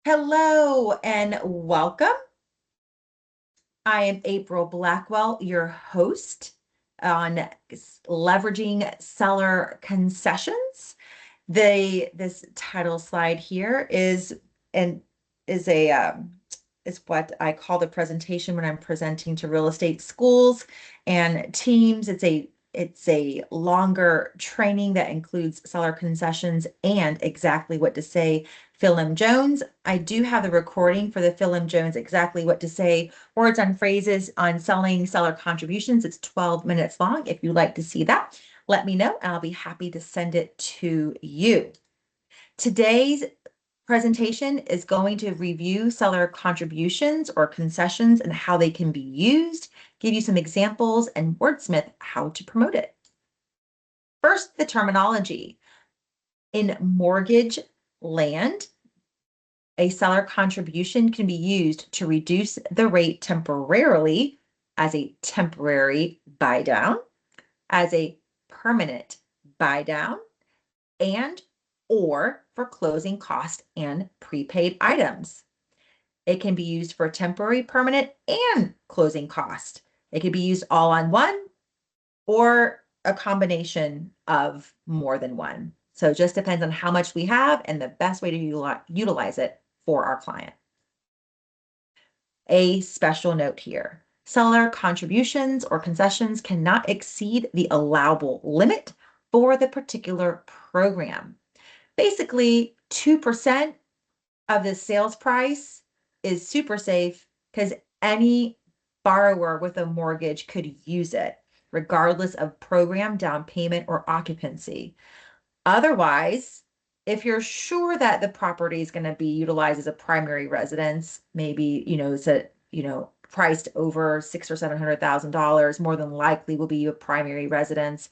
Hello and welcome. I am April Blackwell, your host on leveraging seller concessions. This title slide here and is a is what I call the presentation when I'm presenting to real estate schools and teams. It's a longer training that includes seller concessions and exactly what to say. Phil M. Jones. I do have the recording for the Phil M. Jones exactly what to say words on phrases on selling seller contributions. It's 12 minutes long. If you'd like to see that, let me know and I'll be happy to send it to you. Today's presentation is going to review seller contributions or concessions and how they can be used, give you some examples, and wordsmith how to promote it. First, the terminology. In mortgage land, a seller contribution can be used to reduce the rate temporarily as a temporary buy down, as a permanent buy down, and or for closing cost and prepaid items. It can be used for temporary, permanent, and closing cost. It can be used all on one or a combination of more than one. So it just depends on how much we have and the best way to utilize it for our client. A special note here. Seller contributions or concessions cannot exceed the allowable limit for the particular program. Basically, 2% of the sales price is super safe because any borrower with a mortgage could use it, regardless of program, down payment, or occupancy. Otherwise, if you're sure that the property is going to be utilized as a primary residence, maybe, it's priced over $600,000 or $700,000, more than likely will be a primary residence,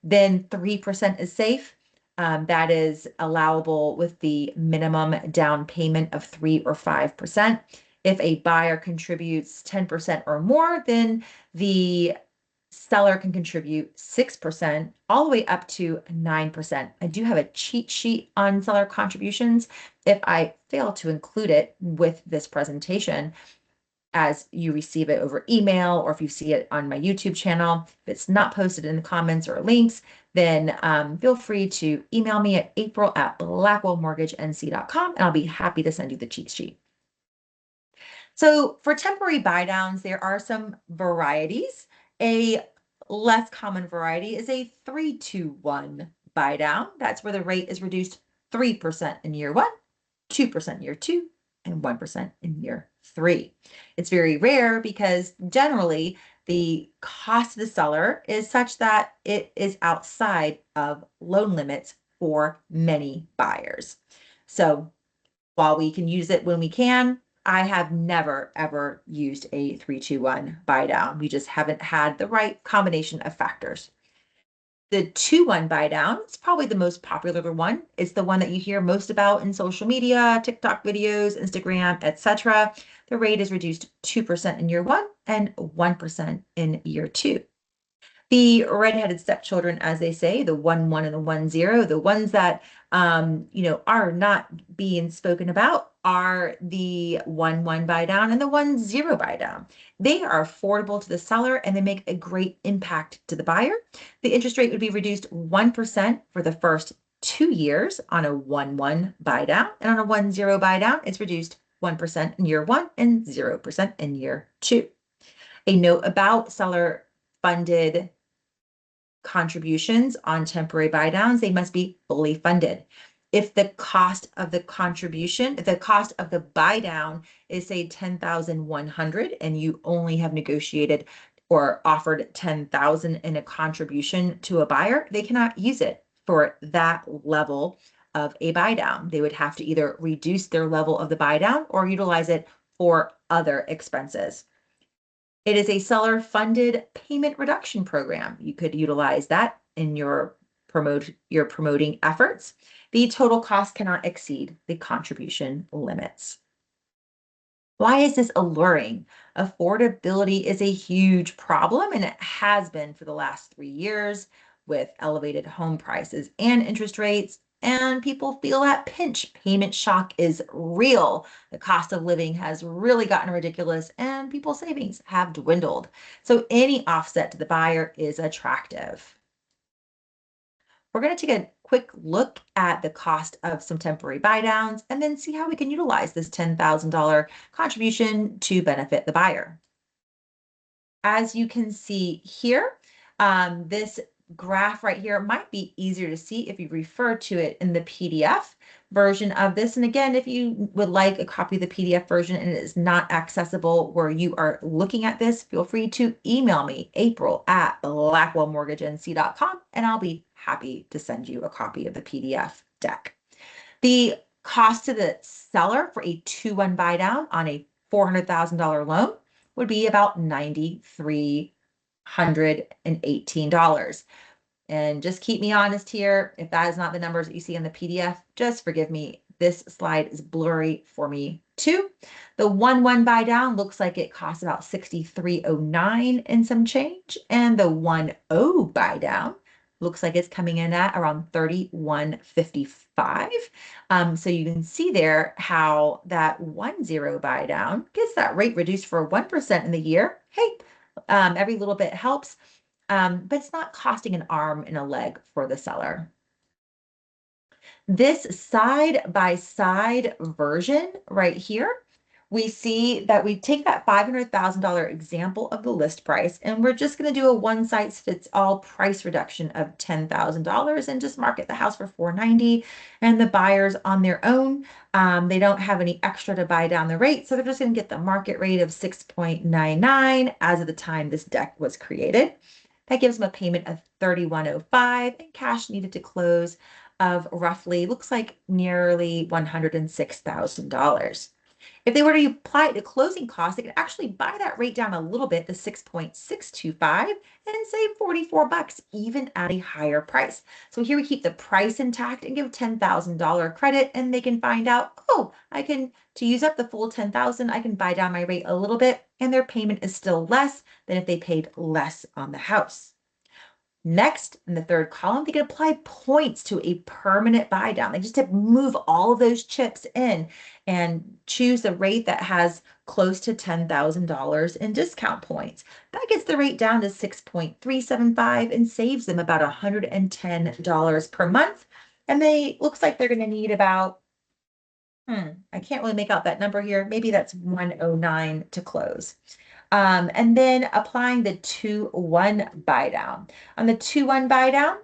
then 3% is safe. That is allowable with the minimum down payment of 3 or 5%. If a buyer contributes 10% or more, then the seller can contribute 6% all the way up to 9%. I do have a cheat sheet on seller contributions if I fail to include it with this presentation as you receive it over email or if you see it on my YouTube channel. If it's not posted in the comments or links, then feel free to email me at april@blackwellmortgagenc.com and I'll be happy to send you the cheat sheet. So for temporary buy downs, there are some varieties. A less common variety is a 3-2-1 buy down. That's where the rate is reduced 3% in year one, 2% in year two, and 1% in year three. It's very rare because generally the cost of the seller is such that it is outside of loan limits for many buyers. So while we can use it when we can, I have never, ever used a 3-2-1 buy down. We just haven't had the right combination of factors. The 2-1 buy down is probably the most popular one. It's the one that you hear most about in social media, TikTok videos, Instagram, etc. The rate is reduced 2% in year one and 1% in year two. The redheaded stepchildren, as they say, the 1-1 and the 1-0, the ones that are not being spoken about are the 1-1 buy down and the 1-0 buy down. They are affordable to the seller and they make a great impact to the buyer. The interest rate would be reduced 1% for the first 2 years on a 1-1 buy down, and on a 1-0 buy down, it's reduced 1% in year one and 0% in year two. A note about seller funded contributions on temporary buy downs, they must be fully funded. If the cost of the contribution, if the cost of the buy down is say 10,100 and you only have negotiated or offered 10,000 in a contribution to a buyer, they cannot use it for that level of a buy down. They would have to either reduce their level of the buy down or utilize it for other expenses. It is a seller-funded payment reduction program. You could utilize that in your promoting efforts. The total cost cannot exceed the contribution limits. Why is this alluring? Affordability is a huge problem, and it has been for the last 3 years with elevated home prices and interest rates. and people feel that pinch. Payment shock is real. The cost of living has really gotten ridiculous and people's savings have dwindled. So any offset to the buyer is attractive. We're going to take a quick look at the cost of some temporary buy downs and then see how we can utilize this $10,000 contribution to benefit the buyer. As you can see here, this graph right here might be easier to see if you refer to it in the PDF version of this. And again, if you would like a copy of the PDF version and it is not accessible where you are looking at this, feel free to email me, april@blackwellmortgagenc.com, and I'll be happy to send you a copy of the PDF deck. The cost to the seller for a 2-1 buy down on a $400,000 loan would be about $9,318. And just keep me honest here. If that is not the numbers that you see in the PDF, just forgive me. This slide is blurry for me too. The 1-1 buy down looks like it costs about $63.09 and some change. And the 1-0 buy down looks like it's coming in at around $31.55. So you can see there how that 1-0 buy down gets that rate reduced for 1% in the year. Hey, every little bit helps, but it's not costing an arm and a leg for the seller. This side-by-side version right here, we see that we take that $500,000 example of the list price, and we're just going to do a one-size-fits-all price reduction of $10,000 and just market the house for $490,000. And the buyers on their own, they don't have any extra to buy down the rate, so they're just going to get the market rate of 6.99 as of the time this deck was created. That gives them a payment of $3105 and cash needed to close of roughly, looks like nearly $106,000. If they were to apply it to closing costs, they could actually buy that rate down a little bit to 6.625 and save 44 bucks even at a higher price. So here we keep the price intact and give $10,000 credit, and they can find out, oh, to use up the full 10,000, I can buy down my rate a little bit, and their payment is still less than if they paid less on the house. Next, in the third column, they can apply points to a permanent buy down. They just have to move all of those chips in and choose the rate that has close to $10,000 in discount points. That gets the rate down to 6.375 and saves them about $110 per month. And looks like they're going to need about, I can't really make out that number here. Maybe that's 109 to close. And then applying the 2-1 buy down. On the 2-1 buy down,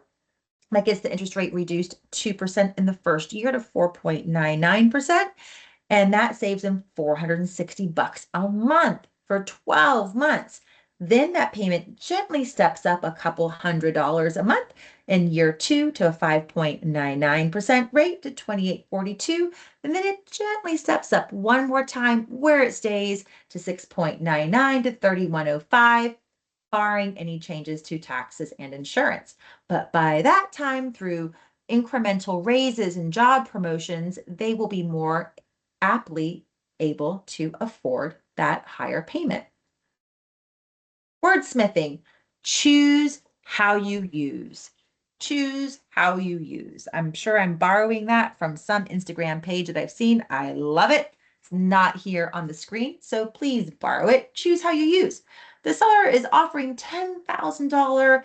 that gets the interest rate reduced 2% in the first year to 4.99%. And that saves them 460 bucks a month for 12 months. Then that payment gently steps up a couple $100 a month in year 2 to a 5.99% rate to $28.42. And then it gently steps up one more time where it stays to 6.99 to $31.05, barring any changes to taxes and insurance. But by that time, through incremental raises and job promotions, they will be more aptly able to afford that higher payment. Wordsmithing, choose how you use. Choose how you use. I'm sure I'm borrowing that from some Instagram page that I've seen. I love it. It's not here on the screen, so please borrow it. Choose how you use. The seller is offering $10,000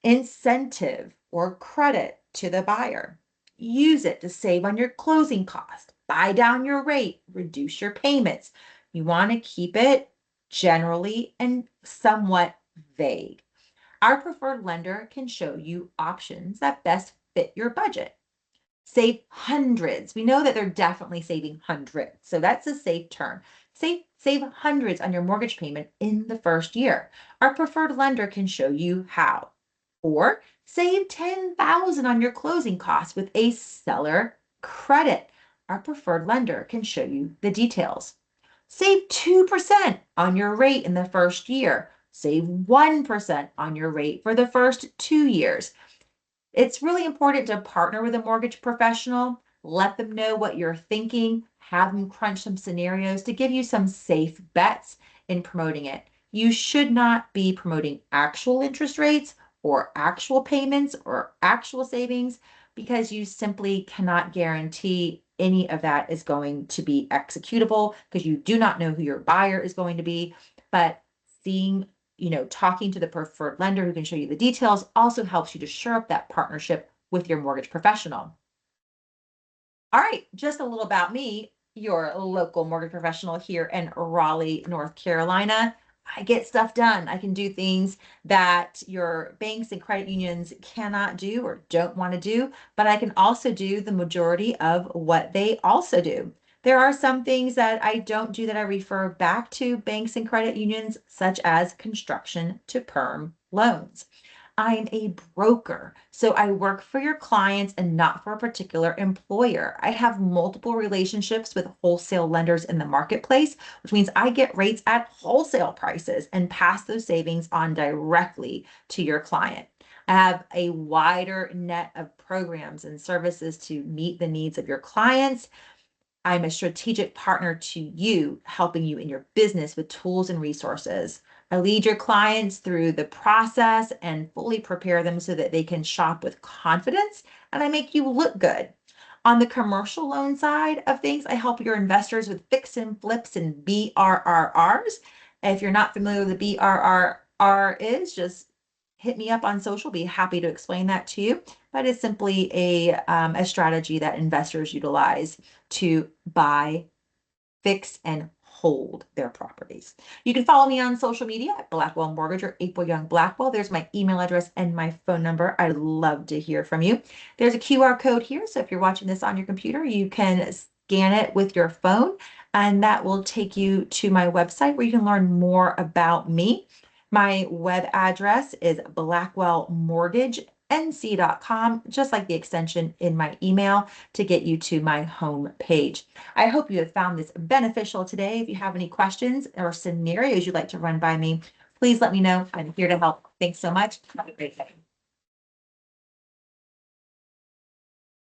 incentive or credit to the buyer. Use it to save on your closing cost, buy down your rate, reduce your payments. You want to keep it generally and somewhat vague. Our preferred lender can show you options that best fit your budget. Save hundreds. We know that they're definitely saving hundreds, so that's a safe term. Save hundreds on your mortgage payment in the first year. Our preferred lender can show you how. Or save $10,000 on your closing costs with a seller credit. Our preferred lender can show you the details. Save 2% on your rate in the first year. Save 1% on your rate for the first 2 years. It's really important to partner with a mortgage professional, let them know what you're thinking, have them crunch some scenarios to give you some safe bets in promoting it. You should not be promoting actual interest rates or actual payments or actual savings. because you simply cannot guarantee any of that is going to be executable because you do not know who your buyer is going to be. But seeing, talking to the preferred lender who can show you the details also helps you to shore up that partnership with your mortgage professional. All right, just a little about me, your local mortgage professional here in Raleigh, North Carolina. I get stuff done. I can do things that your banks and credit unions cannot do or don't want to do, but I can also do the majority of what they also do. There are some things that I don't do that I refer back to banks and credit unions, such as construction to perm loans. I'm a broker, so I work for your clients and not for a particular employer. I have multiple relationships with wholesale lenders in the marketplace, which means I get rates at wholesale prices and pass those savings on directly to your client. I have a wider net of programs and services to meet the needs of your clients. I'm a strategic partner to you, helping you in your business with tools and resources. I lead your clients through the process and fully prepare them so that they can shop with confidence, and I make you look good. On the commercial loan side of things, I help your investors with fix and flips and BRRRs. If you're not familiar with the BRRR is, just hit me up on social. Be happy to explain that to you. But it's simply a strategy that investors utilize to buy, fix, and hold their properties. You can follow me on social media at Blackwell Mortgage or April Young Blackwell. There's my email address and my phone number. I'd love to hear from you. There's a QR code here. So if you're watching this on your computer, you can scan it with your phone, and that will take you to my website where you can learn more about me. My web address is blackwellmortgagenc.com, just like the extension in my email to get you to my home page. I hope you have found this beneficial today. If you have any questions or scenarios you'd like to run by me, please let me know. I'm here to help. Thanks so much. Have a great day.